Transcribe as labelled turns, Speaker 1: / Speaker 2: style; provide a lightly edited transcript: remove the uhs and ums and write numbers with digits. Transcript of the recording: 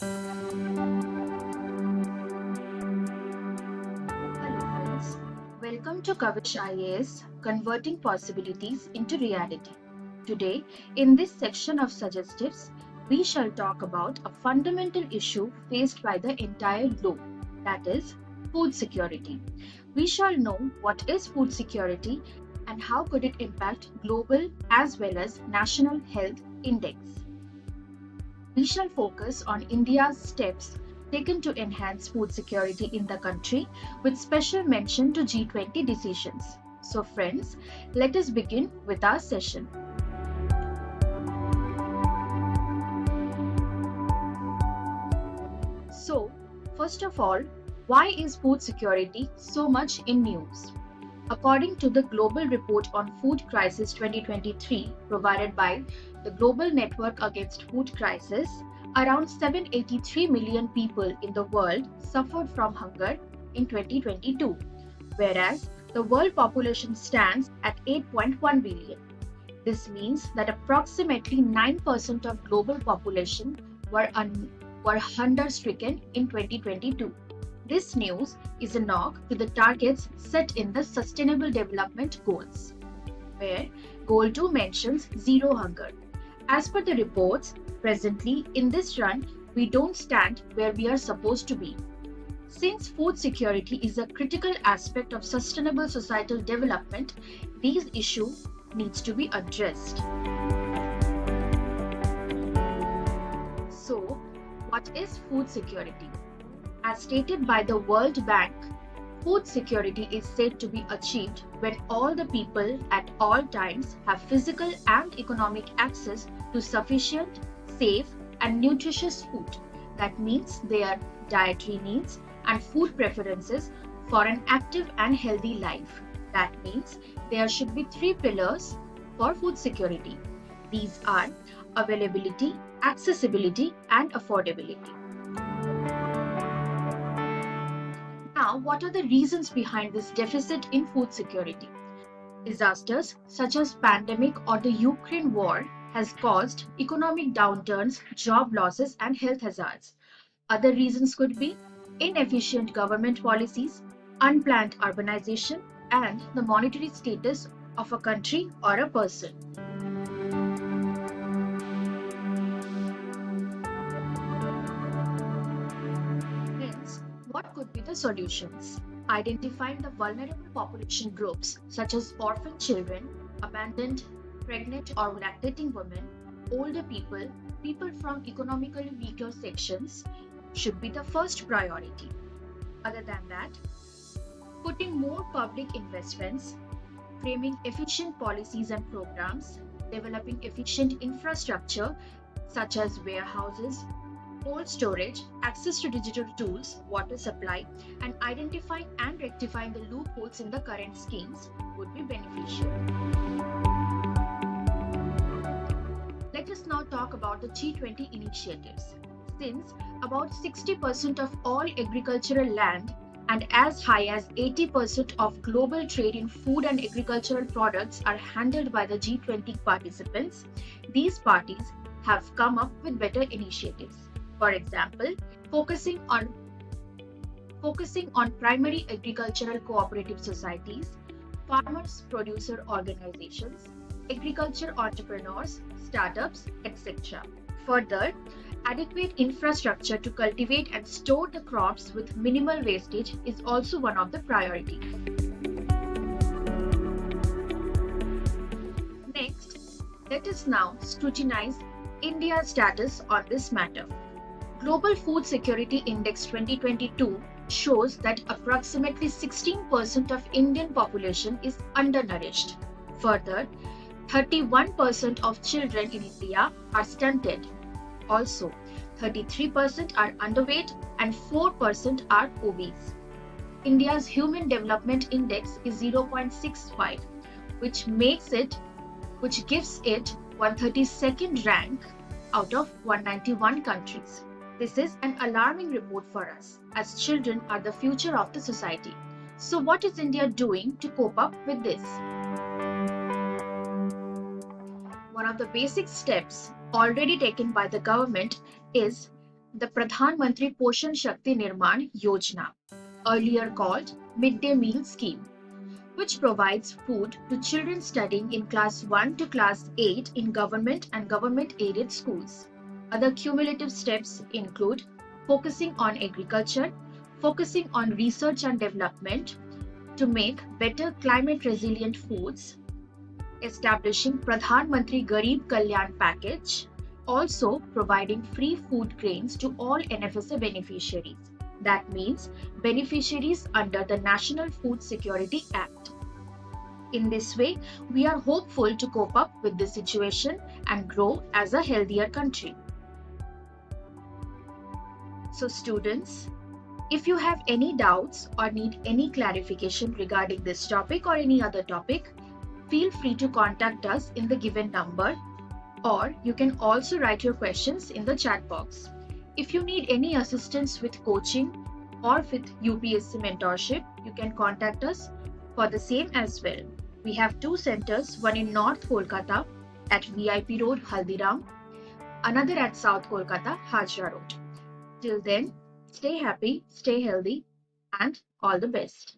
Speaker 1: Hello friends, welcome to Kavish IAS, Converting Possibilities into Reality. Today, in this section of Suggestives, we shall talk about a fundamental issue faced by the entire globe, that is, food security. We shall know what is food security and how could it impact global as well as national health index. We shall focus on India's steps taken to enhance food security in the country, with special mention to G20 decisions. So, friends, let us begin with our session. So, first of all, why is food security so much in news? According to the Global Report on Food Crisis 2023 provided by the Global Network Against Food Crisis, around 783 million people in the world suffered from hunger in 2022, whereas the world population stands at 8.1 billion. This means that approximately 9% of global population were hunger-stricken in 2022. This news is a knock to the targets set in the Sustainable Development Goals, where Goal 2 mentions zero hunger. As per the reports, presently in this run, we don't stand where we are supposed to be. Since food security is a critical aspect of sustainable societal development, these issues needs to be addressed. So, what is food security? As stated by the World Bank, food security is said to be achieved when all the people at all times have physical and economic access to sufficient, safe, and nutritious food. That means their dietary needs and food preferences for an active and healthy life. That means there should be three pillars for food security. These are availability, accessibility, and affordability. Now, what are the reasons behind this deficit in food security? Disasters such as pandemic or the Ukraine war has caused economic downturns, job losses, and health hazards. Other reasons could be inefficient government policies, unplanned urbanization, and the monetary status of a country or a person. Hence, what could be the solutions? Identifying the vulnerable population groups such as orphan children, abandoned, pregnant or lactating women, older people, people from economically weaker sections should be the first priority. Other than that, putting more public investments, framing efficient policies and programs, developing efficient infrastructure such as warehouses, cold storage, access to digital tools, water supply, and identifying and rectifying the loopholes in the current schemes would be beneficial. Let us now talk about the G20 initiatives. Since about 60% of all agricultural land and as high as 80% of global trade in food and agricultural products are handled by the G20 participants, these parties have come up with better initiatives. For example, focusing on primary agricultural cooperative societies, farmers producer organizations, agriculture entrepreneurs, startups, etc. Further, adequate infrastructure to cultivate and store the crops with minimal wastage is also one of the priorities. Next, let us now scrutinize India's status on this matter. Global Food Security Index 2022 shows that approximately 16% of Indian population is undernourished. Further, 31% of children in India are stunted. Also, 33% are underweight and 4% are obese. India's Human Development Index is 0.65, which gives it 132nd rank out of 191 countries. This is an alarming report for us, as children are the future of the society. So what is India doing to cope up with this? One of the basic steps already taken by the government is the Pradhan Mantri Poshan Shakti Nirman Yojana, earlier called Midday Meal Scheme, which provides food to children studying in class 1 to class 8 in government and government-aided schools. Other cumulative steps include focusing on agriculture, focusing on research and development to make better climate-resilient foods, establishing Pradhan Mantri Garib Kalyan package, also providing free food grains to all NFSA beneficiaries. That means beneficiaries under the National Food Security Act. In this way, we are hopeful to cope up with this situation and grow as a healthier country. So students, if you have any doubts or need any clarification regarding this topic or any other topic, feel free to contact us in the given number, or you can also write your questions in the chat box. If you need any assistance with coaching or with UPSC mentorship, you can contact us for the same as well. We have two centers, one in North Kolkata at VIP Road, Haldiram, another at South Kolkata, Hazra Road. Till then, stay happy, stay healthy, and all the best.